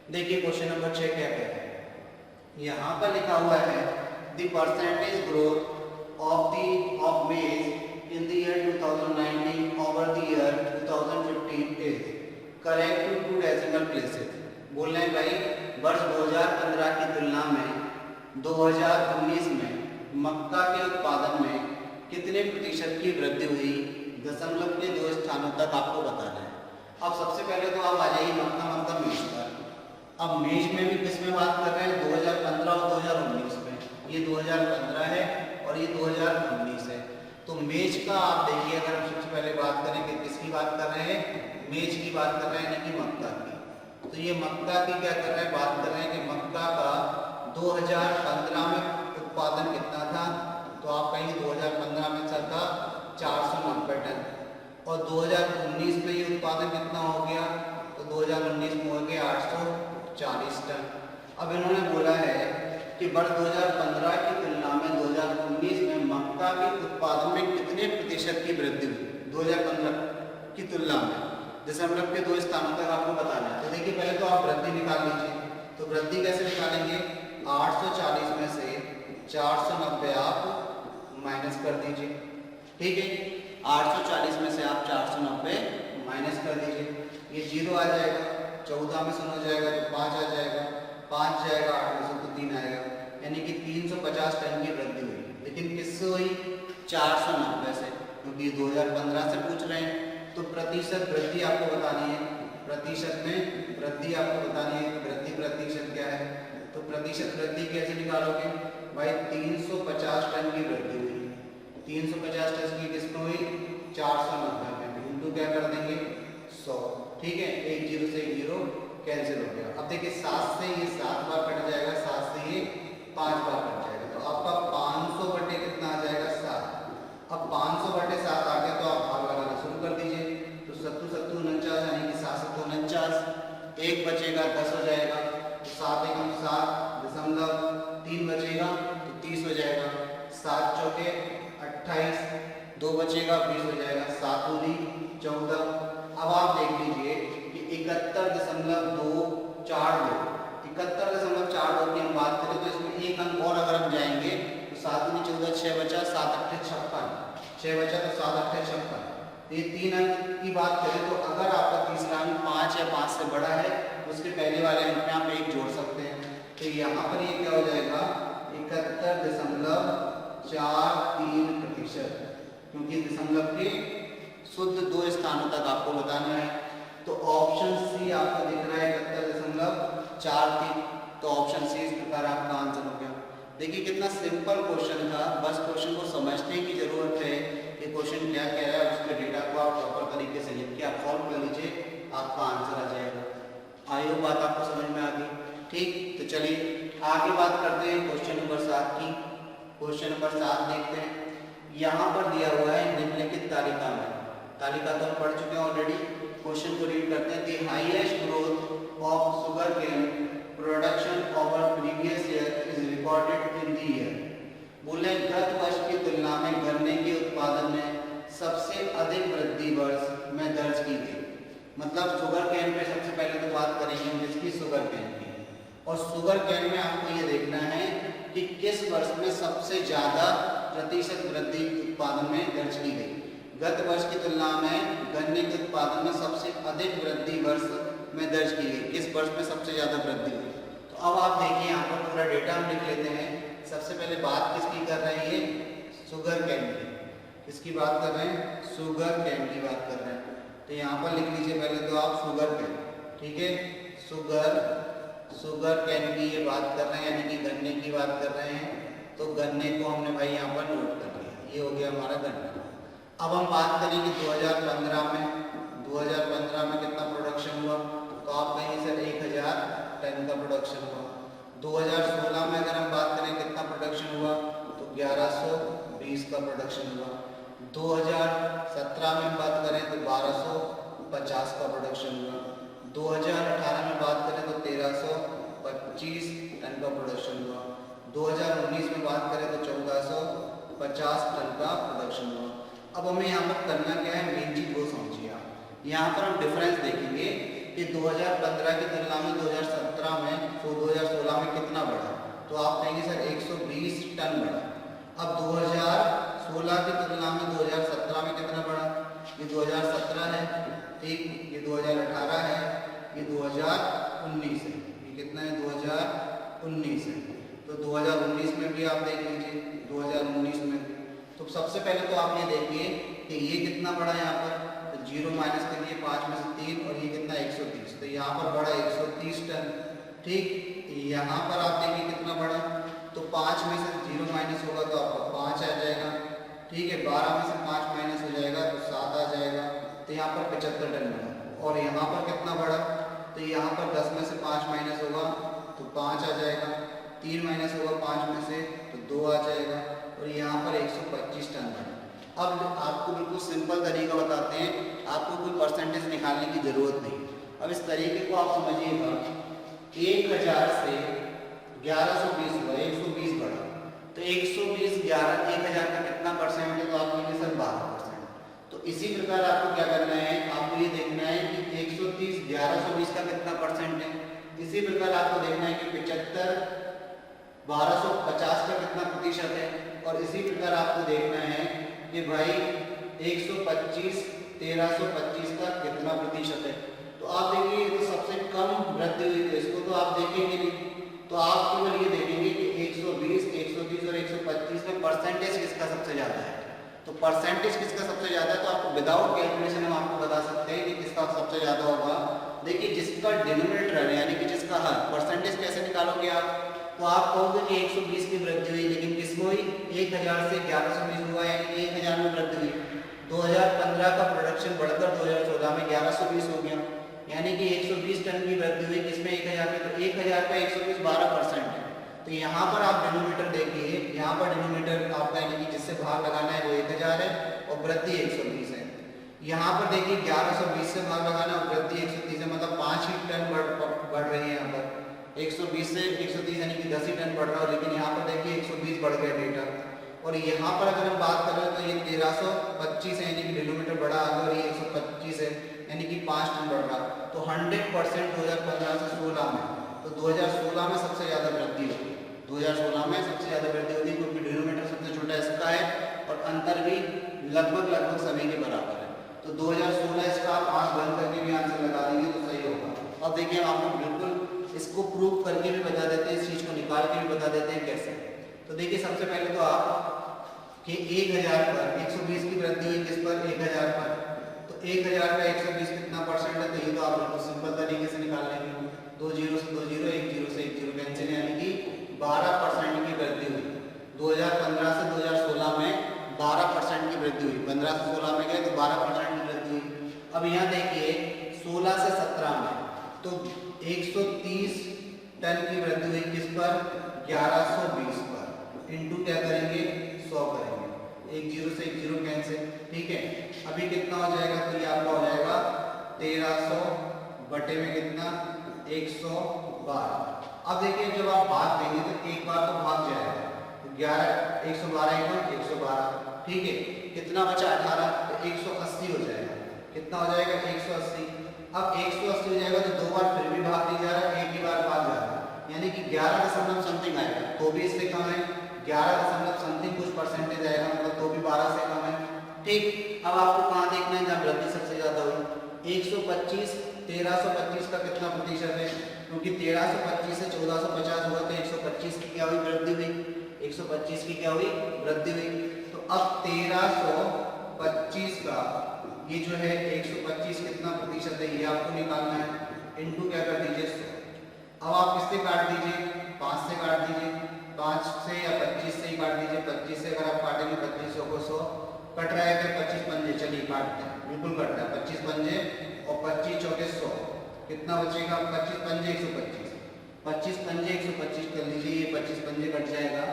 देखिए question number 6 क्या कहता है, यहाँ पर लिखा हुआ है the percentage growth of maize in the year 2019 over the year 2015 is correct to decimal places. बोल रहे हैं भाई वर्ष 2015 की तुलना में 2019 में मक्का के उत्पादन में कितने प्रतिशत की वृद्धि हुई, दशमलव के 2 स्थानों तक आपको बताना है। अब सबसे पहले तो आप आ जाइए मक्का मतलब मेज पर। अब मेज में भी किसमें बात कर रहे हैं, 2015 और 2019 में। ये 2015 है और ये 2019 है। तो मेज का आप देखिए, अगर हम सबसे पहले बात करें कि किसकी बात कर रहे हैं, मेज की बात कर रहे हैं, यानी कि मक्का की। तो ये मक्का की क्या कर रहे हैं, बात कर रहे हैं कि मक्का का 2015 में उत्पादन कितना था। तो आप कहेंगे 2015 में चल था 490 टन और 2019 में ये उत्पादन कितना हो गया, तो 2019 में हो गया 840 टन। अब इन्होंने बोला है कि वर्ष 2015 की तुलना में 2019 में मक्का के उत्पादन में कितने प्रतिशत की वृद्धि हुई 2015 की तुलना में, दशमलव के 2 स्थानों तक आपको बताना है। तो देखिए पहले तो आप वृद्धि निकाल लीजिए। तो वृद्धि कैसे निकालेंगे, 840 में से 490 आप माइनस कर दीजिए। ठीक है, 840 में से आप 490 माइनस कर दीजिए, ये 0 आ जाएगा। 14 में से हो जाएगा तो 5 आ जाएगा, 5 जाएगा 8 में से तो 3 आएगा, यानी कि 350 टन की वृद्धि हुई। लेकिन किससे हुई, 490 से, क्योंकि 2015 से पूछ रहे हैं। तो प्रतिशत वृद्धि आपको बतानी है, प्रतिशत में वृद्धि आपको बतानी है। वृद्धि प्रतिशत क्या है, तो प्रतिशत वृद्धि कैसे निकालोगे भाई, 350 टन की वृद्धि हुई। 350 टन की किसमें हुई, 490 में, इनटू क्या कर देंगे 100। ठीक है, एक 0 से 1 0 कैंसिल हो गया। अब देखिए 7 से ये 7 बार कट जाएगा, 7 से ये 5 बार कट जाएगा, तो आपका 500 बटे कितना आ जाएगा 7। अब 500 बटे 7 आ गया तो आप भाग लगाना शुरू कर दीजिए। तो 7 7 49 यानी कि 7 7 49, एक बचेगा 10 हो जाएगा, तो 7 एकम 7 दशमलव 3 बचेगा तो 30 हो जाएगा, 7 चौके 28, 2 बचेगा 20 हो जाएगा, 7 दूनी 14। अब आप देख लीजिए कि 71.242, 71.42 की हम बात करें तो इसमें एक अंक और अगर हम जाएंगे तो 7 दूनी 14, 6 बचा, 7 अट्ठे 56, 6 बचा तो 7 अट्ठे 56। ये 3 अंक की बात करें तो अगर आपका तीसरा अंक 5 या 5 से बड़ा है तो उसके पहले वाले अंक में आप 1 जोड़ सकते हैं। तो यहाँ पर ये क्या हो जाएगा 71.43%, क्योंकि दशमलव के शुद्ध 2 स्थानों तक आपको बताना है। तो ऑप्शन सी आपको दिख रहा है 71.43, तो ऑप्शन सी इस प्रकार आपका आंसर हो गया। देखिए कितना सिंपल क्वेश्चन था, बस क्वेश्चन को समझने की जरूरत है कि क्वेश्चन क्या कह रहा है, उसके डेटा को आप प्रॉपर तरीके से लिख के आप सॉल्व कर लीजिए, आपका आंसर आ जाएगा। आई होप बात आपको समझ में आ गई। ठीक, तो चलिए आगे बात करते हैं क्वेश्चन नंबर 7 की। क्वेश्चन नंबर 7 देखते हैं। यहाँ पर दिया हुआ है निम्नलिखित तालिका में, तालिका तो हम पढ़ चुके हैं ऑलरेडी। क्वेश्चन को रीड करते हैं। The highest growth of sugarcane production over previous year is recorded in the year. बोले गत वर्ष की तुलना में गन्ने के उत्पादन में सबसे अधिक वृद्धि वर्ष में दर्ज की गई। मतलब शुगर केन पे सबसे पहले तो बात करेंगे हम जिसकी शुगर केन की, और शुगर केन में आपको ये देखना है कि किस वर्ष में सबसे ज्यादा प्रतिशत वृद्धि उत्पादन में दर्ज की गई। गत वर्ष की तुलना में गन्ने के उत्पादन में सबसे अधिक वृद्धि वर्ष में दर्ज की गई, किस वर्ष में सबसे ज्यादा वृद्धि हुई। तो अब आप देखिए यहाँ पर पूरा डेटा हम लिख लेते हैं। सबसे पहले बात किसकी कर रहे हैं, ये शुगर केन की, किसकी बात कर रहे हैं, शुगर केन की बात कर रहे हैं। तो यहाँ पर लिख लीजिए पहले तो आप शुगर केन, ठीक है, शुगर केन की ये बात कर रहे हैं, यानी कि गन्ने की बात कर रहे हैं। तो गन्ने को हमने भाई यहाँ पर नोट कर लिया, ये हो गया हमारा गन्ना। अब हम बात करेंगे 2015 में कितना प्रोडक्शन हुआ, तो आप कहेंगे सर 1000 टन का प्रोडक्शन हुआ। 2016 में अगर हम बात करें कितना प्रोडक्शन हुआ, तो 1120 का प्रोडक्शन हुआ। 2017 में बात करें तो 1250 का प्रोडक्शन हुआ। 2018 में बात करें तो 1325 टन का प्रोडक्शन हुआ। 2019 में बात करें तो 1450 टन का प्रोडक्शन हुआ। अब हमें यहाँ पर करना क्या है, मेन चीज वो समझिए आप। यहाँ पर हम डिफरेंस देखेंगे कि 2015 की तुलना में 2017 में 2016 में कितना बढ़ा, तो आप कहेंगे सर 120 टन बढ़ा। अब 2016 की तुलना में 2017 में कितना बढ़ा, ये 2017 है, ठीक, ये 2018 है, ये 2019 है, ये कितना है 2019 है। तो 2019 में भी आप देख लीजिए 2019 में, तो सबसे पहले तो आप ये देखिए कि ये कितना बढ़ा यहाँ पर, तो 0 माइनस करिए 5 में से 3 और ये कितना 130, तो यहाँ पर बढ़ा 130 टन, ठीक। यहाँ पर आप देखिए कितना बढ़ा, तो 5 में से 0 माइनस होगा तो आपका 5 आ जाएगा, ठीक है, 12 में से 5 माइनस हो जाएगा तो 7 आ जाएगा, तो यहाँ पर 75 टन बढ़ा। और यहाँ पर कितना बढ़ा, तो यहाँ पर 10 में से 5 माइनस होगा तो 5 आ जाएगा, 3 माइनस होगा 5 में से तो 2 आ जाएगा, और यहाँ पर 125 टन बढ़ा। अब आपको बिल्कुल सिंपल तरीका बताते हैं, आपको कोई परसेंटेज निकालने की जरूरत नहीं। अब इस तरीके को आप समझिएगा, 1000 से 1120 हुआ, 120 बढ़ा, तो 120 1000 का कितना परसेंट है, तो आप कहेंगे सर 12%। तो इसी प्रकार आपको क्या करना है, आपको ये देखना है कि 130 1120 का कितना परसेंट है। इसी प्रकार आपको देखना है कि 75 1250 का कितना प्रतिशत है, और इसी प्रकार आपको देखना है कि भाई 125 1325 का कितना प्रतिशत है। तो आप देखिए ये तो सबसे कम वृद्धि हुई है, इसको तो आप देखेंगे नहीं, तो आप केवल ये देखेंगे कि 120 130 और 125 में परसेंटेज किसका सबसे ज़्यादा है। तो परसेंटेज किसका सबसे ज़्यादा है, तो आपको विदाउट कैलकुलेशन हम आपको बता सकते हैं कि किसका सबसे ज़्यादा होगा। देखिए जिसका डिनोमिनेटर है यानी कि जिसका हर, परसेंटेज कैसे निकालोगे आप, तो आप कहोगे कि 120 की वृद्धि हुई, लेकिन किसमें हुई, 1000 से 1120 हुआ, यानी कि 1000 में वृद्धि हुई। 2015 का प्रोडक्शन बढ़कर 2014 में 1120 हो गया, यानी कि 120 टन की वृद्धि हुई, किसमें 1000 में, तो 1000 का 120 12% है। तो यहाँ पर आप डिनोमिनेटर देखिए, यहाँ पर डिनोमिनेटर आपका यानी कि जिससे भाग लगाना है वो 1000 है और वृद्धि 120 है। यहाँ पर देखिए 1120 से भाग लगाना और वृद्धि 130 है, मतलब 5 ही टन बढ़ रही है। यहाँ पर 120 से 130 यानी कि 10 ही टन बढ़ रहा है, लेकिन यहाँ पर देखिए 120 बढ़ गया डेटा। और यहाँ पर अगर हम बात करें तो ये 1325 है, यानी कि डिनोमिनेटर बढ़ा आगे, और ये 125 है यानी कि 5 टन बढ़ रहा। तो 100% 2015 से 16 में, तो 2016 में सबसे ज़्यादा वृद्धि होगी, 2016 में सबसे ज़्यादा वृद्धि होगी, क्योंकि डिनोमिनेटर सबसे छोटा इसका है और अंतर भी लगभग सभी के बराबर है। तो 2016 इसका आप आँख बंद करके भी आंसर लगा देंगे तो सही होगा। अब देखिए हम आपको बिल्कुल इसको प्रूव करके भी बता देते हैं, इस चीज़ को निकाल के भी बता देते हैं कैसे। तो देखिए सबसे पहले तो आप कि 1000 पर 120 की वृद्धि है, किस पर, 1000 पर, तो 1000 का 120 कितना परसेंट है, तो ये तो आप बिल्कुल सिंपल तरीके से निकाल लेंगे। 2 0 से 2 0, 1 0 से 1 0 कैंसिल, यानी कि 12% की वृद्धि हुई। 2015 से 2016 में 12% की वृद्धि हुई, 15 से 16 में गए तो 12% की वृद्धि हुई। अब यहाँ देखिए 16 से 17 में तो 130 टन की वृद्धि हुई, किस पर, 1120 पर, इंटू क्या करेंगे 100 करेंगे, 1 0 से 1 0 कैंसिल, ठीक है। अभी कितना हो जाएगा, तो ये आपका हो जाएगा 1300 बटे में कितना 112। अब देखिए जब आप भाग देंगे तो एक बार तो भाग जाएगा, तो 11 112 112, ठीक है, कितना बचा 18, तो 180 हो जाएगा, कितना हो जाएगा 180। अब 180 हो जाएगा तो दो बार फिर भी भाग नहीं जा रहा, एक ही बार भाग जा रहा है, यानी कि 11 दशमलव समथिंग आएगा, तो भी इससे कम है, 11 दशमलव समथिंग कुछ परसेंटेज आएगा, मतलब तो भी 12 से कम है, ठीक। अब आपको कहाँ देखना है जहाँ वृद्धि सबसे ज्यादा हुई, 125 1325 का कितना प्रतिशत है, क्योंकि 1325 से 1450 हुआ तो 125 की क्या हुई, वृद्धि हुई, 125 की क्या हुई, वृद्धि हुई। तो अब 1325 का ये जो है 125 कितना प्रतिशत है, ये आपको निकालना है, इनटू क्या कर दीजिए 100। अब आप किससे काट दीजिए, 5 से काट दीजिए, 5 से या 25 से ही काट दीजिए, 25 से अगर आप काटेंगे 25 को 100 कट रहा है, फिर 25 पंजे, चलिए काटते हैं, बिल्कुल कट रहा है, 25 पंजे और 25 चौके 100, कितना बचेगा, 25 पंजे 125, 25 पंजे 125 कर लीजिए, ये 25 पंजे कट जाएगा,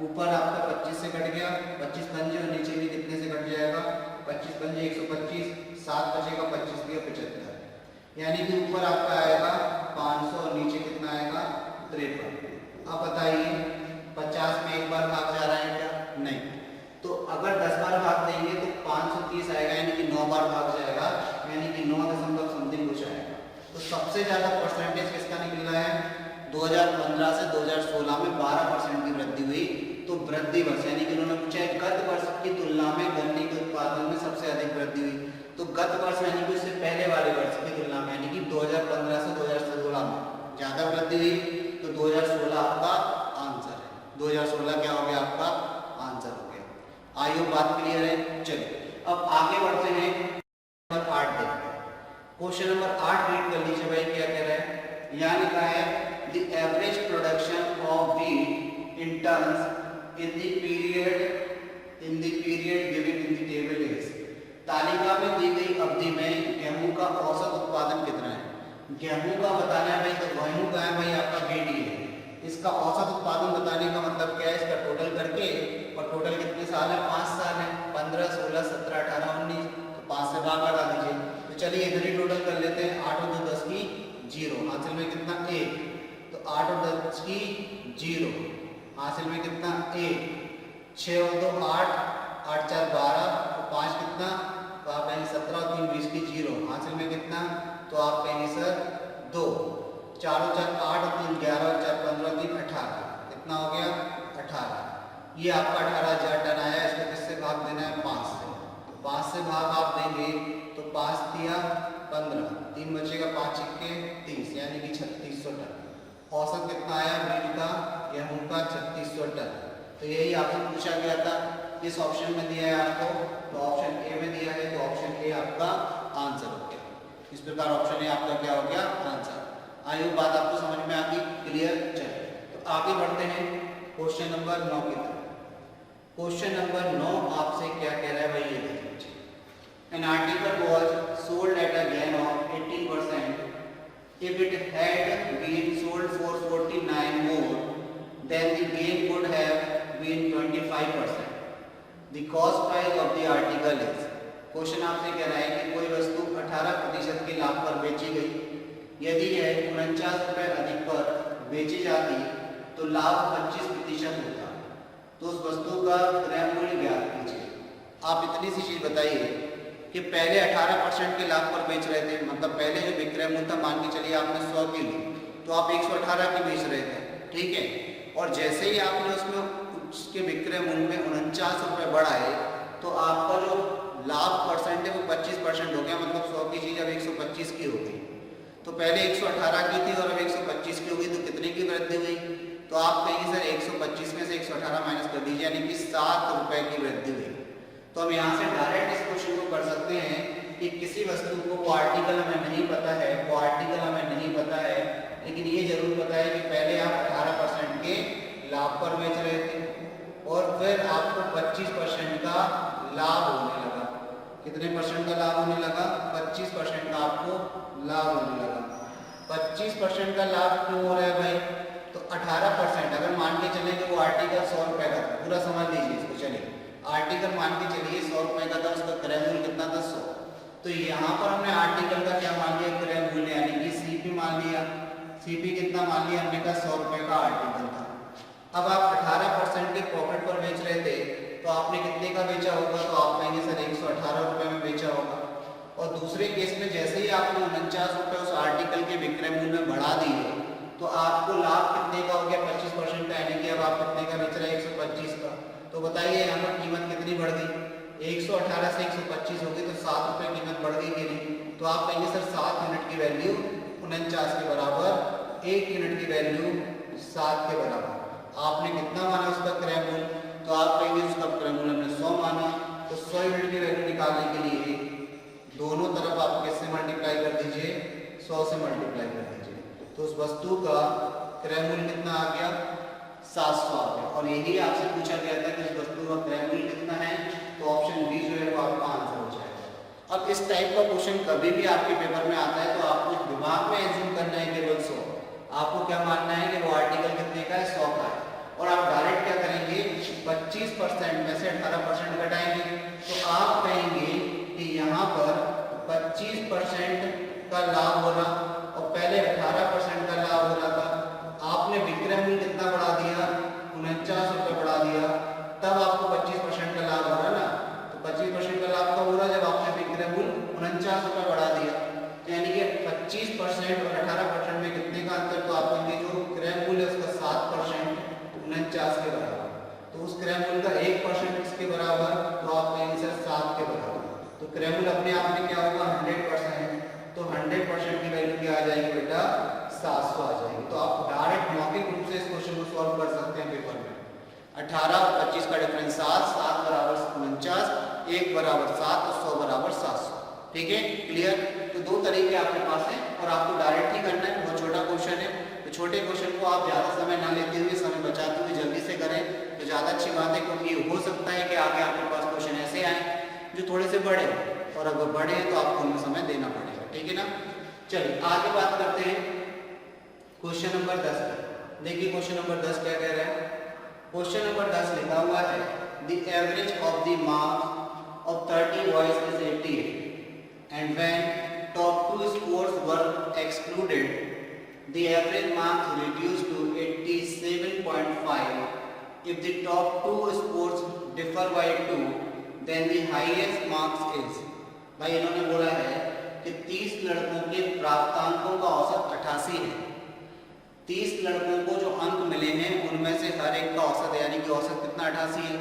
ऊपर आपका 25 से कट गया, 25 पंजे और नीचे भी कितने से कट जाएगा, 25 पंजे 125, 7 बचेगा, 25 के 75, यानी कि ऊपर आपका आएगा 500 और नीचे कितना आएगा 53। अब बताइए 50 में एक बार भाग जा रहा है क्या, नहीं, तो अगर 10 बार भाग देंगे तो 530 आएगा, यानी कि 9 बार भाग जाएगा, यानी कि 9 दशमलव समथिंग कुछ आएगा। तो सबसे ज़्यादा परसेंटेज किसका निकल रहा है? 2015 से 2016 में 12% की वृद्धि हुई। तो वृद्धि वर्ष यानी कि उन्होंने पूछा है गत वर्ष की तुलना में गन्ने के उत्पादन में सबसे अधिक वृद्धि हुई। तो गत वर्ष यानी कि उससे पहले वाले वर्ष की तुलना में यानी कि 2015 से 2016 में ज़्यादा वृद्धि हुई। तो 2016 आपका आंसर है। 2016 क्या हो गया? आपका आंसर हो गया। आई होप बात क्लियर है। चलिए अब आगे बढ़ते हैं, नंबर 8 देखते हैं। क्वेश्चन नंबर 8 रीड कर लीजिए भाई, क्या कह रहा है? यहाँ लिखा है the average production of wheat in tons in the period given in the table is. तालिका में दी गई अवधि में गेहूं का औसत उत्पादन कितना है? गेहूं का बताना है भाई, तो गेहूं का है भाई आपका बीडी है। इसका औसत उत्पादन बताने का मतलब क्या है? इसका टोटल करके, और टोटल कितने साल है? 5 साल है। 15, 16, 17, 18, 19, तो 5 से भाग लगा दीजिए। तो चलिए इधर ही टोटल कर लेते हैं। 8 और 2 10 की 0, हासिल में कितना? 1। तो 8 और 10 की 0, हासिल में कितना? 1। 6 और 2 8, 8 4 12, तो 5 कितना? तो आप कहेंगे 17 और 3 20 की 0, हासिल में कितना? तो आप कहेंगे सर 2। 4 और 4 8 और 3 11 और 4 15 और 3 18, कितना हो गया? 18। ये आपका 18,000 टन आया। इसको किससे भाग देना है? 5 से। तो 5 से भाग आप देंगे तो 5 दिया 15, 3 बचेगा, 5 छिक्के 30, यानी कि 3600 टन। औसत कितना आया व्हीट का? गेहूं का 3600 टन। तो यही आपसे पूछा गया था। किस ऑप्शन में दिया है आपको? तो ऑप्शन ए में दिया है। तो ऑप्शन ए आपका आंसर हो गया। इस प्रकार ऑप्शन ए आपका क्या हो गया? आंसर। आई होप बात आपको समझ में आ गई, क्लियर। चलिए तो आगे बढ़ते हैं क्वेश्चन नंबर 9 की तरफ। क्वेश्चन नंबर 9 आपसे क्या कह रहा है भाई, ये देख लीजिए। An article was sold at a gain of 18% if it had been sold for 49 more, then the gain would have been 25%. The cost price of the article is। Question आपसे कह रहा है कि कोई वस्तु 18% के लाभ पर बेची गई। यदि यह 49 रुपए अधिक पर बेची जाती तो लाभ 25% होता। तो उस वस्तु का क्रय मूल्य ज्ञात कीजिए। आप इतनी सी चीज बताइए कि पहले 18% के लाभ पर बेच रहे थे, मतलब पहले जो विक्रय मूल्य था, मान के चलिए आपने 100 की ली, तो आप 118 की बेच रहे थे, ठीक है। और जैसे ही आपने उसमें उसके विक्रय मूल्य में 49 रुपए बढ़ाए, तो आपका जो लाभ परसेंट है वो 25% हो गया। मतलब 100 की चीज अब 125 की हो गई। तो पहले 118 की थी और अब 125 की हो गई, तो कितने की वृद्धि हुई? तो आप कहेंगे सर 125 में से 118 माइनस कर दीजिए, यानी कि 7 रुपए की वृद्धि हुई। तो हम यहाँ से डायरेक्ट इस क्वेश्चन को कर सकते हैं कि किसी वस्तु को वो आर्टिकल हमें नहीं पता है, वो आर्टिकल हमें नहीं पता है, लेकिन ये जरूर पता है कि पहले आप 18% के लाभ पर बेच रहे थे और फिर आपको 25% का लाभ होने लगा। कितने परसेंट का लाभ होने लगा? 25% का आपको लाभ होने लगा। 25% का लाभ क्यों हो रहा है भाई? तो 18%, अगर मान के चले कि वो आर्टिकल 100 रुपए का, पूरा समझ लीजिए इसको। चलिए आर्टिकल मान के चलिए 100 रुपए का था, उसका क्रय मूल्य कितना था? 100। तो यहाँ पर हमने आर्टिकल का क्या मान लिया? क्रय मूल्य, यानी कि सीपी मान लिया। सीपी कितना मान लिया हमने? कहा 100 रुपए का आर्टिकल था। अब आप 18% के प्रॉफिट पर बेच रहे थे, तो आपने कितने का बेचा होगा? तो आप कहेंगे सर 118 रुपए में बेचा होगा। और दूसरे केस में जैसे ही आपने 49 रुपए उस आर्टिकल के विक्रय मूल्य में बढ़ा दिए, तो आपको लाभ कितने का हो गया? 25% का, यानी कि अब आप कितने का बेच रहे हैं? 125 का। तो बताइए यहाँ पर कीमत कितनी बढ़ गई? 118 से 125 हो गई, तो 7 रुपए कीमत बढ़ गई कि नहीं? तो आप कहेंगे सर 7 यूनिट की वैल्यू 49 के बराबर, 1 यूनिट की वैल्यू 7 के बराबर। आपने कितना माना उसका क्रय मूल्य? तो आप कहेंगे उसका क्रय मूल्य हमने 100 माना। तो 100 यूनिट की वैल्यू निकालने के लिए दोनों तरफ आप किससे मल्टीप्लाई कर दीजिए? 100 से मल्टीप्लाई कर दीजिए। तो उस वस्तु का क्रय मूल्य कितना आ गया? 700 आ गया। और यही आपसे पूछा गया था कि इस वस्तु का क्रय मूल्य कितना है? तो ऑप्शन बी जो है वो आपका आंसर हो जाएगा। अब इस टाइप का क्वेश्चन कभी भी आपके पेपर में आता है, तो आपको दिमाग में एज्यूम करना है केवल 100। आपको क्या मानना है कि वो आर्टिकल कितने का है? 100 का है। और आप डायरेक्ट क्या करेंगे? 25% में से 18% घटाएंगे। तो आप कहेंगे कि यहाँ पर 25% का लाभ हो रहा और पहले 18% का लाभ हो रहा था। आपने विक्रय मूल्य कितना बढ़ा दिया? 49 रुपए बढ़ा दिया, तब आपको 25% का लाभ हो रहा ना। तो 25% का लाभ कब हो रहा? जब आपने विक्रय मूल्य 49 रुपए बढ़ा दिया। यानी कि 25% और 18% में कितने का अंतर, तो आप कहेंगे जो क्रय मूल्य है उसका 7% 49 के बराबर, तो उस क्रय मूल्य का 1% किसके बराबर, तो आप कहेंगे सर 7 के बराबर। तो क्रय मूल्य अपने आप में क्या होगा 100%, तो 100% की वैल्यू क्या आ जाएगी बेटा 700 आ जाएगी। तो आप डायरेक्ट मौखिक रूप से इस क्वेश्चन को सॉल्व कर सकते हैं पेपर में। 18 और 25 का डिफरेंस 7, 7 बराबर 49, 1 बराबर 7 और 100 बराबर 700। ठीक है, क्लियर। तो दो तरीके आपके पास हैं और आपको डायरेक्ट ही करना है, बहुत छोटा क्वेश्चन है। तो छोटे क्वेश्चन को आप ज़्यादा समय ना लेते हुए, समय बचाते हुए जल्दी से करें तो ज़्यादा अच्छी बात है, क्योंकि हो सकता है कि आगे आपके पास क्वेश्चन ऐसे आए जो थोड़े से बड़े, और अगर बड़े हैं तो आपको उनमें समय देना पड़ेगा। ठीक है ना। चलिए आगे बात करते हैं क्वेश्चन नंबर 10 पर। देखिए क्वेश्चन नंबर 10 क्या कह रहा है। क्वेश्चन नंबर 10 लिखा हुआ है the average of the marks of 30 boys is 88 and when top 2 scores were excluded the average marks reduced to 87.5 if the top 2 scores differ by 2 then the highest marks is। भाई इन्होंने बोला है कि 30 लड़कों के प्राप्तांकों का औसत 88 है। 30 लड़कों को जो अंक मिले हैं उनमें से हर एक का औसत यानी कि औसत कितना 88 है।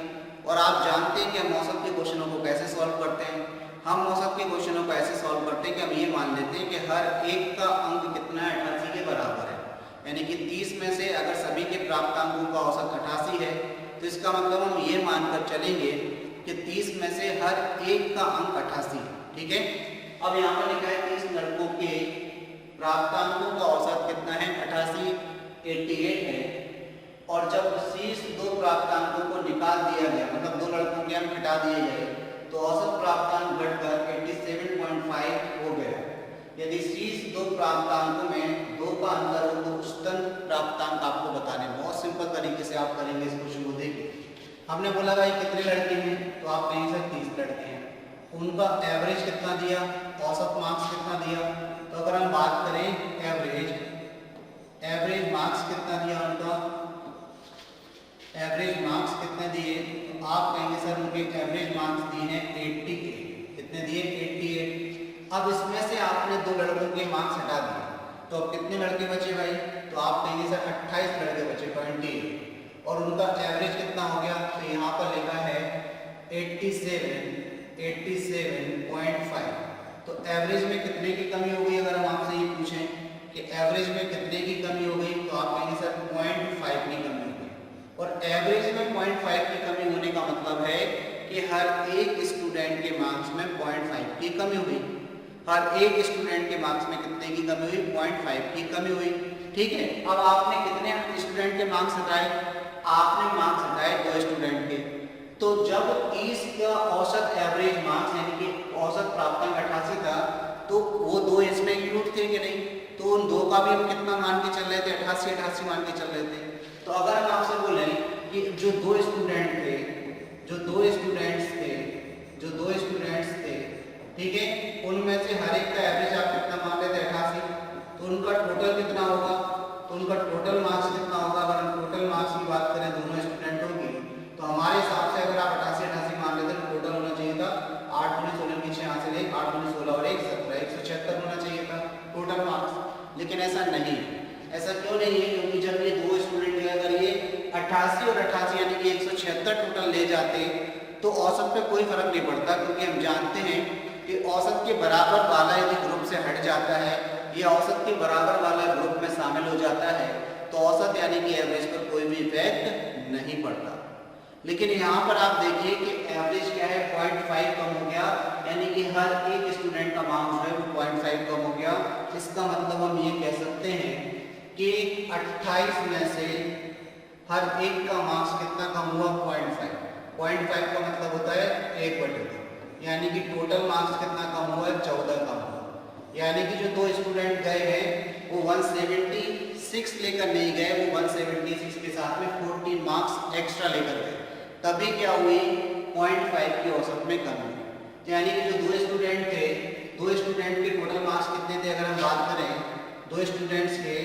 और आप जानते हैं कि हम औसत के क्वेश्चनों को कैसे सॉल्व करते हैं। हम औसत के क्वेश्चनों को ऐसे सॉल्व करते हैं कि हम ये मान लेते हैं कि हर एक का अंक कितना है 88 के बराबर है। यानी कि 30 में से अगर सभी के प्राप्तांकों का औसत 88 है तो इसका मतलब हम ये मानकर चलेंगे कि 30 में से हर एक का अंक 88 है। ठीक है। अब यहाँ पर लिखा है 30 लड़कों के प्राप्तांकों का औसत कितना है 88 है। और जब शीर्ष 2 प्राप्तांकों को निकाल दिया गया, मतलब 2 लड़कों के अंक हटा दिए गए, तो औसत प्राप्तांक घटकर 87.5 हो गया। यदि शीर्ष 2 प्राप्तांकों में 2 का अंतर हो तो उच्चतम प्राप्तांक आपको बताने। बहुत सिंपल तरीके से आप करेंगे इस क्वेश्चन को। देखिए हमने बोला भाई कितने लड़के हैं, तो आप कहेंगे सर 30 लड़के हैं। उनका एवरेज कितना दिया, औसत मार्क्स कितना दिया, तो अगर हम बात करें एवरेज मार्क्स कितना दिया, उनका एवरेज मार्क्स कितने दिए, तो आप कहेंगे सर उनके एवरेज मार्क्स दिए हैं 80 के। कितने दिए 88। अब इसमें से आपने 2 लड़कों के मार्क्स हटा दिए तो अब कितने लड़के बचे भाई, तो आप कहेंगे सर 28 लड़के बचे 28। और उनका एवरेज कितना हो गया, तो यहाँ पर लिखा है 87.5। तो एवरेज में कितने की कमी हो गई। अगर हम आपसे ये पूछें कि एवरेज में कितने की कमी हो गई, तो आप कहेंगे सर 0.5 की कमी हो गई। और एवरेज में 0.5 की कमी होने का मतलब है कि हर एक स्टूडेंट के मार्क्स में 0.5 की कमी हुई। हर एक स्टूडेंट के मार्क्स में कितने की कमी हुई, 0.5 की कमी हुई। ठीक है। अब आपने कितने स्टूडेंट के मार्क्स हटाए, आपने मार्क्स हटाए 2 स्टूडेंट के। तो जब 30 का औसत एवरेज मार्क्स यानी कि औसत प्राप्तांक 88 था, तो वो 2 इसमें इंक्लूड थे कि नहीं, तो उन 2 का भी हम कितना मान के चल रहे थे, 88 मान के चल रहे थे। तो अगर हम आपसे बोलें कि जो 2 स्टूडेंट्स थे, ठीक है, उनमें से हर एक का एवरेज आप कितना मान लेते 88, तो उनका टोटल कितना होगा, तो उनका टोटल मार्क्स कितना होगा। अगर हम टोटल मार्क्स की बात करें दोनों स्टूडेंटों की, तो हमारे हिसाब से अगर आप 88 मान लेते तो टोटल होना चाहिए था 8 × 16 की 6 से लेकर 8 × 16 और 1 17 176 होना चाहिए था टोटल मार्क्स। लेकिन ऐसा नहीं, ऐसा क्यों नहीं है, क्योंकि जब ये 2 स्टूडेंट अगर ये 88 और 88 यानी कि 176 टोटल ले जाते तो औसत पे कोई फर्क नहीं पड़ता, क्योंकि हम जानते हैं कि औसत के बराबर वाला यदि ग्रुप से हट जाता है या औसत के बराबर वाला ग्रुप में शामिल हो जाता है तो औसत यानी कि एवरेज पर कोई भी इफेक्ट नहीं पड़ता। लेकिन यहाँ पर आप देखिए कि एवरेज क्या है 0.5 कम हो गया, यानी कि हर एक स्टूडेंट का मार्क्स जो है वो 0.5 कम हो गया। इसका मतलब हम ये कह सकते हैं कि 28 में से हर एक का मार्क्स कितना कम हुआ 0.5। 0.5 का मतलब होता है 1/2, यानी कि टोटल मार्क्स कितना कम हुआ है 14 कम हुआ। यानी कि जो 2 स्टूडेंट गए हैं वो 176 लेकर नहीं गए, वो 176 के साथ में 14 मार्क्स एक्स्ट्रा लेकर गए, तभी क्या हुई 0.5 की औसत में कमी हुई। यानी कि जो 2 स्टूडेंट थे, 2 स्टूडेंट के टोटल मार्क्स कितने थे, अगर हम बात करें 2 स्टूडेंट्स के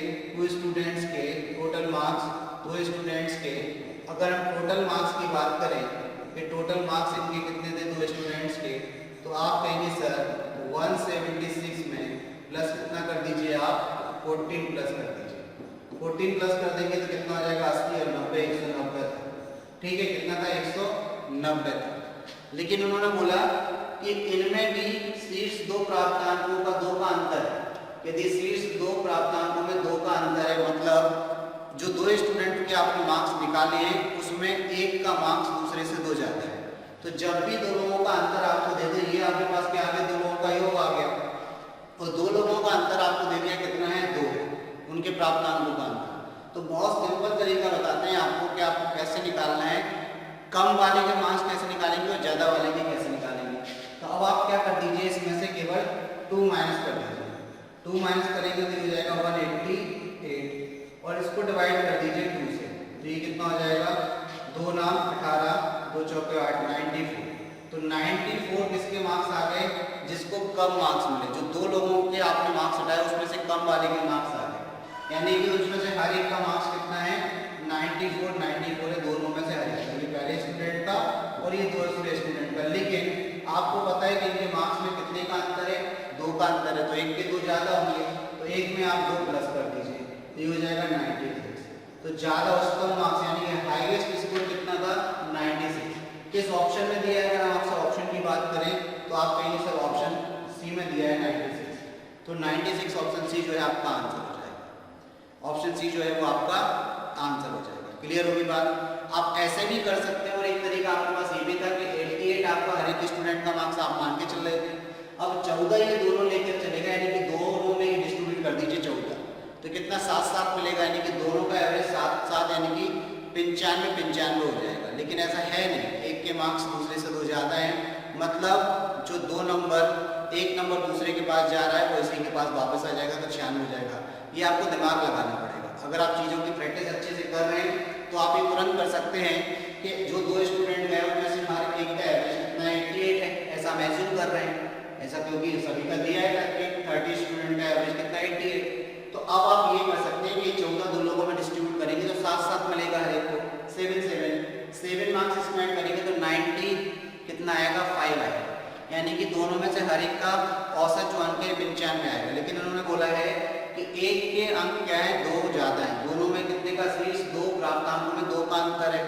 टोटल मार्क्स, 2 स्टूडेंट्स के अगर हम टोटल मार्क्स की बात करें कि टोटल मार्क्स इनके कितने थे 2 स्टूडेंट्स के, तो आप कहेंगे सर 176 में 14 प्लस कर दीजिए, 14 प्लस कर देंगे तो कितना हो जाएगा 80 और 90, 190 था। ठीक है, कितना था 190 था। लेकिन उन्होंने बोला कि इनमें भी शीर्ष दो प्राप्तांकों का 2 का अंतर है। यदि शीर्ष दो प्राप्तांकों में 2 का अंतर है, मतलब जो दो स्टूडेंट के आपने मार्क्स निकाले हैं उसमें एक का मार्क्स दूसरे से 2 जाता है, तो जब भी दो लोगों का अंतर आपको दे दे, ये आपके पास क्या आ गया, दो लोगों का योग आ गया, और दो लोगों का अंतर आपको दे दिया कितना है 2, उनके प्राप्तांकों का अंतर। तो बहुत सिंपल तरीका बताते हैं आपको कि आपको कैसे निकालना है, कम वाले के मार्क्स कैसे निकालेंगे और ज्यादा वाले के कैसे निकालेंगे। तो अब आप क्या कर दीजिए, इसमें से केवल 2 माइनस कर दीजिए, 2 माइनस करेंगे तो ये हो जाएगा 188 और इसको डिवाइड कर दीजिए 2 से, तो ये कितना हो जाएगा 2 नाम 18, 2 चौके 8, 94। तो 94 किसके मार्क्स आ गए, जिसको कम मार्क्स मिले, जो दो लोगों के आपने मार्क्स हटाए उसमें से कम वाले के मार्क्स आ गए, यानी कि उसमें से हर एक का मार्क्स कितना है 94, 94 है दोनों में से हर एक, ये पहले स्टूडेंट का और ये दूसरे स्टूडेंट का। लेकिन आपको पता है कि इनके मार्क्स में कितने का अंतर है, 2 का अंतर है, तो एक के 2 ज्यादा होंगे, तो एक में आप 2 प्लस कर दीजिए, तो ये हो जाएगा 96। तो ज्यादा और कम मार्क्स यानी कि हाईएस्ट स्कोर कितना था 96, किस ऑप्शन में दिया है। अगर हम आपसे ऑप्शन की बात करें तो आप कहेंगे सर ऑप्शन सी में दिया है 96, तो 96 ऑप्शन सी जो है आपका आंसर हो जाएगा, ऑप्शन सी जो है वो आपका आंसर हो जाएगा। क्लियर होगी बात। आप ऐसे भी कर सकते हैं और एक तरीका आपके पास ये भी था कि 88 आपका हर एक स्टूडेंट का मार्क्स आप मान के चल रहे थे, अब 14 ये दोनों लेकर चलेगा, यानी कि दोनों में डिस्ट्रीब्यूट कर दीजिए 14, तो कितना 7-7 मिलेगा, यानी कि दोनों का एवरेज 7-7 यानी कि 95 हो जाएगा। लेकिन ऐसा है नहीं, एक के मार्क्स दूसरे से 2 ज्यादा है, मतलब जो 2 नंबर एक नंबर दूसरे के पास जा रहा है वो इसी के पास वापस आ जाएगा, तो 96 हो जाएगा। ये आपको दिमाग लगाना पड़ेगा। अगर आप चीज़ों की प्रैक्टिस अच्छे से कर रहे हैं तो आप ये तुरंत कर सकते हैं कि जो 2 स्टूडेंट गए उनमें से हमारे एक का एवरेज कितना 88 है, ऐसा मैसूम कर रहे हैं, ऐसा क्योंकि सभी का दिया है कि 30 स्टूडेंट का एवरेज कितना 88। तो अब आप ये कर सकते हैं कि 14 दो लोगों में डिस्ट्रीब्यूट करेंगे तो 7-7 मिलेगा हर एक को, 7 मार्क्स इसमें ऐड करेंगे तो 90 कितना आएगा 5 आएगा, यानी कि दोनों में से हर एक का औसत जो अंक है 95 आएगा। लेकिन उन्होंने बोला है कि एक के अंक क्या है 2 ज्यादा है, दोनों में कितने का शीर्ष दो प्राप्तांकों में 2 का अंतर है।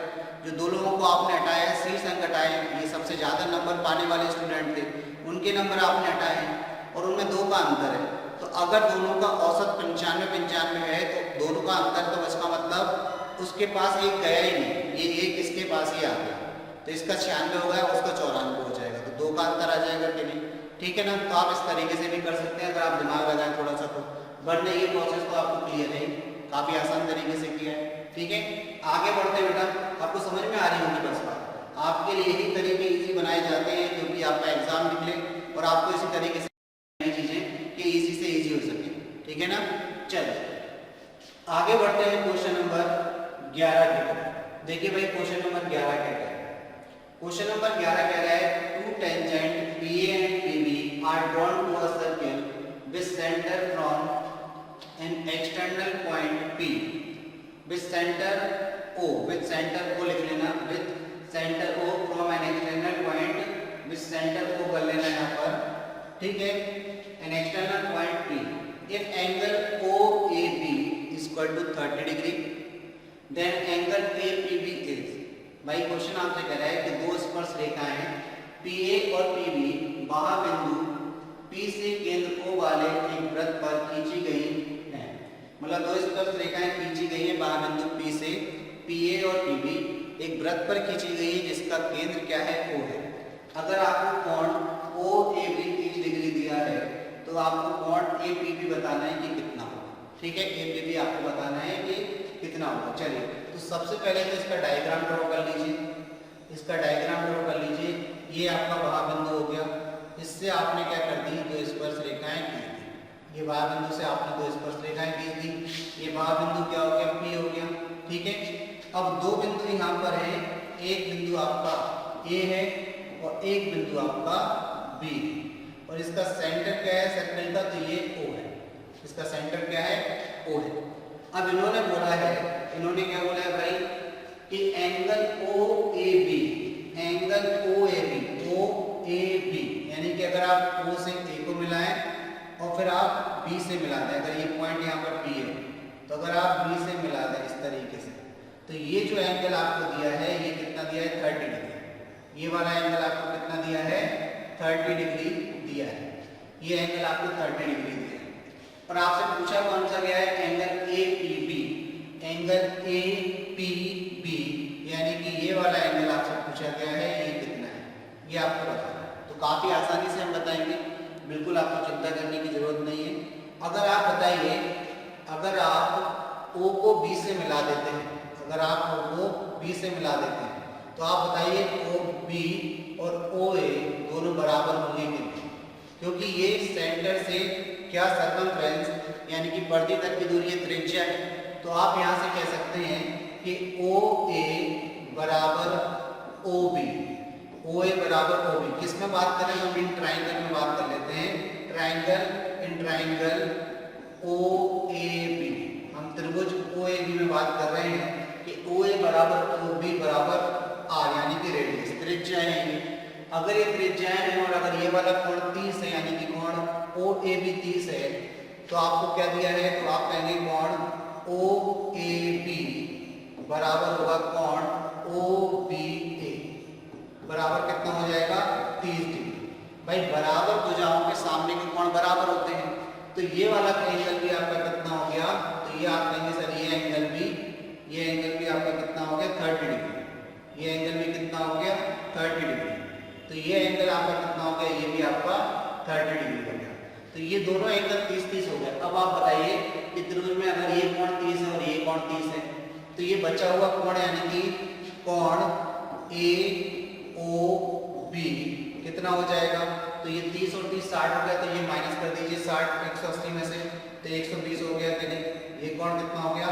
जो दो लोगों को आपने हटाया है, शीर्ष अंक हटाए, ये सबसे ज्यादा नंबर पाने वाले स्टूडेंट थे, उनके नंबर आपने हटाए हैं और उनमें 2 का अंतर है। तो अगर दोनों का औसत 95 है तो दोनों का अंतर, तो इसका मतलब उसके पास एक गया ही नहीं, ये एक इसके पास ही आ गया, तो इसका 96 हो गया, उसका 94 हो जाएगा, तो 2 का अंतर आ जाएगा कि नहीं। ठीक है ना। तो आप इस तरीके से भी कर सकते हैं अगर आप दिमाग लगाएं थोड़ा सा तो, वरना ये प्रोसेस तो आपको क्लियर है, काफी आसान तरीके से किया है। ठीक है, आगे बढ़ते हैं बेटा, आपको समझ में आ रही होगी बस बात। आपके लिए यही तरीके इजी बनाए जाते हैं क्योंकि आपका एग्जाम निकले और आपको इसी तरीके से चीजें कि इजी से इजी हो सके। ठीक है ना। चलिए आगे बढ़ते हैं क्वेश्चन नंबर 11 की तरफ। देखिए भाई क्वेश्चन नंबर 11 क्या है। क्वेश्चन नंबर 11 कह रहा है 2 tangent PA and PB are drawn to a circle with center from an external point P with center O, with center O लिख लेना, with center O from an external point, with center O कर लेना यहाँ पर। ठीक है, an external point P, if angle OAB is equal to 30 degree, then angle APB is, भाई question आपसे कह रहा है कि दो स्पर्श रेखाएं PA और PB महाबिंदु P से केंद्र O वाले एक वृत्त पर खींची गई हैं। मतलब दो स्पर्श रेखाएं खींची गई है महाबिंदु P से, PA और PB एक वृत्त पर खींची गई है जिसका केंद्र क्या है O है। अगर आपको कोण OAB 30 डिग्री दिया है तो आपको कोण APB बताना है कि कितना होगा। ठीक है, APB आपको बताना है कि कितना होगा। चलिए तो सबसे पहले तो इसका डायग्राम ड्रॉ कर लीजिए, इसका डायग्राम ड्रॉ कर लीजिए। ये आपका महाबिंदु हो गया, इससे आपने क्या कर दी, दो स्पर्श रेखाएं खींच दी। ये महाबिंदु से आपने दो स्पर्श रेखाएं खींच दी, ये महाबिंदु क्या हो गया, P हो गया। ठीक है, अब दो बिंदु यहाँ पर है, एक बिंदु आपका A है और एक बिंदु आपका B है, और इसका सेंटर क्या है सर्कल का, तो ये O है, इसका सेंटर क्या है O है। अब इन्होंने बोला है, इन्होंने क्या बोला है भाई कि एंगल OAB, एंगल OAB यानी कि अगर आप O से A को मिलाएं और फिर आप बी से मिला दें, अगर ये पॉइंट यहाँ पर बी है तो अगर आप बी से मिला दें इस तरीके से, तो ये जो एंगल आपको दिया है ये कितना दिया है 30 डिग्री। ये वाला एंगल आपको कितना दिया है 30 डिग्री दिया है, ये एंगल आपको 30 डिग्री दिया है। और आपसे पूछा कौन सा गया है angle A P B, angle A P B यानी कि ये वाला एंगल आपसे पूछा गया है ये कितना है, ये आपको बताना है। तो काफी आसानी से हम बताएंगे, बिल्कुल आपको चिंता करने की जरूरत नहीं है। अगर आप बताइए, अगर आप O को B से मिला देते हैं, अगर आप O को B से मिला देते हैं तो आप बताइए OB और OA दोनों बराबर होंगे कि नहीं, क्योंकि ये सेंटर से क्या सर्कमफ्रेंस यानी कि परिधि तक की दूरी त्रिज्या है। तो आप यहाँ से कह सकते हैं कि OA बराबर OB, OA बराबर OB। किस में बात करें हम इन ट्राइंगल में बात कर लेते हैं, ट्राइंगल इन ट्राइंगल OAB, हम त्रिभुज OAB में बात कर रहे हैं कि OA बराबर OB बराबर R यानी कि रेडियस त्रिज्याएं हैं। अगर ये त्रिज्याएं हैं और अगर ये वाला कोण 30 है यानी कि कोण OAB 30 है तो आपको क्या दिया है, तो आप कहेंगे कोण OAB बराबर होगा कोण OBA बराबर कितना हो जाएगा 30 डिग्री। भाई बराबर भुजाओं के सामने के कोण बराबर होते हैं, तो ये वाला एंगल भी आपका कितना हो गया, तो ये आप कहेंगे सर ये एंगल भी आपका कितना हो गया 30 डिग्री, ये एंगल भी कितना हो गया 30 डिग्री। तो ये एंगल आपका कितना हो गया, ये भी आपका 30 डिग्री हो गया। तो ये दोनों एंगल 30-30 हो गए। अब आप बताइए कि त्रिभुज में अगर ये कोण 30 है और ये कोण 30 है तो ये बचा हुआ कोण यानी कि कोण AOB कितना हो जाएगा, तो ये 30 और 30 60 हो गया, तो ये माइनस कर दीजिए 60 180 में से, तो 120 हो गया कि नहीं, ये कोण कितना हो गया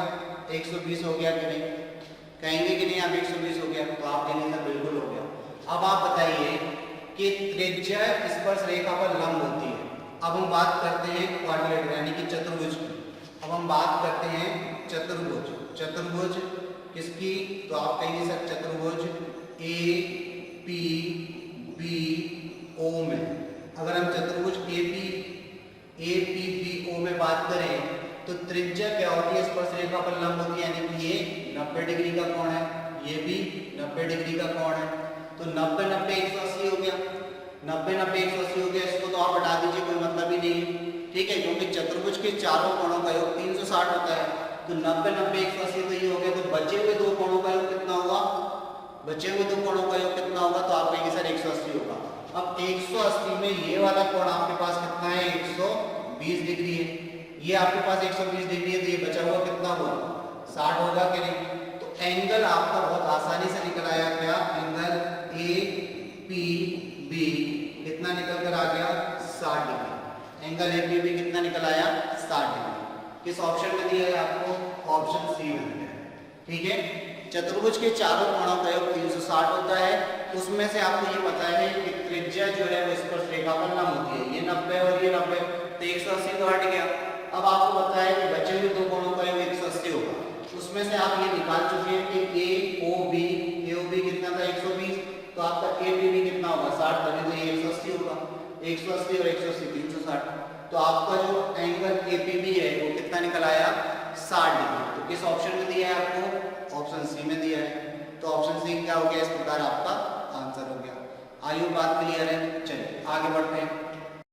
120 हो गया कि नहीं, कहेंगे कि नहीं आप 120 हो गया, तो आप कहेंगे सर बिल्कुल हो गया। अब आप बताइए कि त्रिज्या स्पर्श रेखा पर लंब होती है। अब हम बात करते हैं क्वाड्रिलेटरल यानी कि चतुर्भुज की। अब हम बात करते हैं चतुर्भुज, चतुर्भुज किसकी, तो आप कहेंगे सर चतुर्भुज APBO में। अगर हम चतुर्भुज APBO में बात करें तो त्रिज्या क्या होती है स्पर्श रेखा पर लंब होती है, यानी कि ये 90 डिग्री का कोण है, ये भी 90 डिग्री का कोण है। तो 90 90 180 हो गया, 90 90 180 हो गया, इसको तो आप हटा दीजिए, कोई मतलब ही नहीं है, ठीक है, क्योंकि चतुर्भुज के चारों कोणों का योग 360 होता है। तो 90 90 180 तो ये हो गया, तो बचे हुए दो कोणों का योग कितना होगा, बचे हुए दो कोणों का योग कितना होगा, तो आप कहेंगे सर 180 होगा। अब 180 में ये वाला कोण आपके पास कितना है 120 डिग्री है, ये आपके पास 120 डिग्री है, तो ये बचा हुआ कितना हुआ 60 होगा कि नहीं। तो एंगल आपका बहुत आसानी से निकल आया, क्या एंगल APB कितना निकल कर आ गया 60 डिग्री, एंगल APB कितना निकल आया 60 डिग्री। किस ऑप्शन में दिया है आपको, ऑप्शन सी में दिया है, ठीक है। चतुर्भुज के चारों कोणों का योग 360 होता है, उसमें से आपको ये पता है कि त्रिज्या जो है वो स्पर्श रेखा पर लंब होती है, ये 90 और ये 90, तो 180 तो हट गया। अब आपको पता है कि बचे हुए दो कोणों का योग 180 होगा, उसमें से आप ये निकाल चुके हैं कि AOB कितना था 120, तो आपका APB कितना होगा 60, तभी तो ये 180 होगा, 180 और 180 360, तो आपका जो एंगल APB है वो कितना निकल आया 60 डिग्री। तो किस ऑप्शन में दिया है आपको, ऑप्शन सी में दिया है, तो ऑप्शन सी क्या हो गया, इस प्रकार आपका आंसर हो गया। आई होप बात क्लियर है। चलिए आगे बढ़ते हैं।